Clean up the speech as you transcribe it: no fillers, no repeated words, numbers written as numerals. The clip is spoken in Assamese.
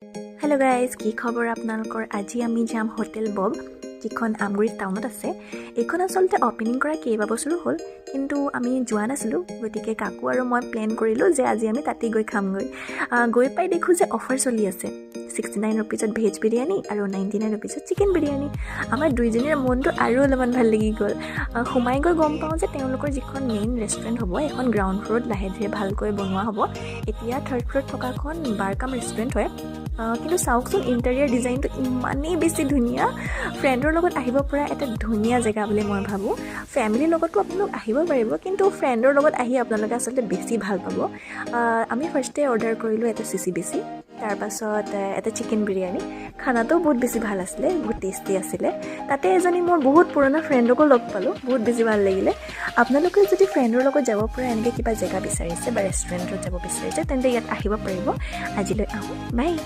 हेलो गाइज की खबर आपनालोকৰ আজি আমি যাম হোটেল বব যিখন আমগুৰি টাউনত আছে এইখন আসলতে ওপেনিং কৰা কেইবা বছৰো হ'ল কিন্তু আমি যোৱা নাছিলো গতিকে কাকু আৰু মই প্ল্যান কৰিলো যে আজি আমি তাতে গৈ খামগৈ গৈ পাই দেখো যে অফাৰ চলি আছে 69 रुपीजत ভেজ বিৰিয়ানী আৰু 99 रुपीजत চিকেন বিৰিয়ানী আমাৰ দুইজনীৰ মনটো আৰু অলপমান ভাল লাগি গ'ল খুমাই গৈ গম পাওঁ যে তেওঁলোকৰ যিখন মেইন ৰেষ্টুৰেণ্ট হ'ব এখন গ্ৰাউণ্ড ফ্ল'ৰত লাহে ধীৰে ভালকৈ বনোৱা হ'ব এতিয়া থাৰ্ড ফ্ল'ৰত থকাখন বাৰ কাম ৰেষ্টুৰেণ্ট হয় কিন্তু চাওকচোন ইণ্টেৰিয়ৰ ডিজাইনটো ইমানেই বেছি ধুনীয়া ফ্ৰেণ্ডৰ লগত আহিব পৰা এটা ধুনীয়া জেগা বুলি মই ভাবোঁ ফেমিলিৰ লগতো আপোনালোক আহিব পাৰিব কিন্তু ফ্ৰেণ্ডৰ লগত আহি আপোনালোকে আচলতে বেছি ভাল পাব আমি ফাৰ্ষ্টে অৰ্ডাৰ কৰিলোঁ এটা CCBC তাৰপাছত এটা চিকেন বিৰিয়ানী খানাটো বহুত বেছি ভাল আছিলে বহুত টেষ্টি আছিলে তাতে এজনী মোৰ বহুত পুৰণা ফ্ৰেণ্ডকো লগ পালোঁ বহুত বেছি ভাল লাগিলে আপোনালোকে যদি ফ্ৰেণ্ডৰ লগত যাব পৰা এনেকৈ কিবা জেগা বিচাৰিছে বা ৰেষ্টুৰেণ্টত যাব বিচাৰিছে তেন্তে ইয়াত আহিব পাৰিব আজিলৈ আহোঁ বাই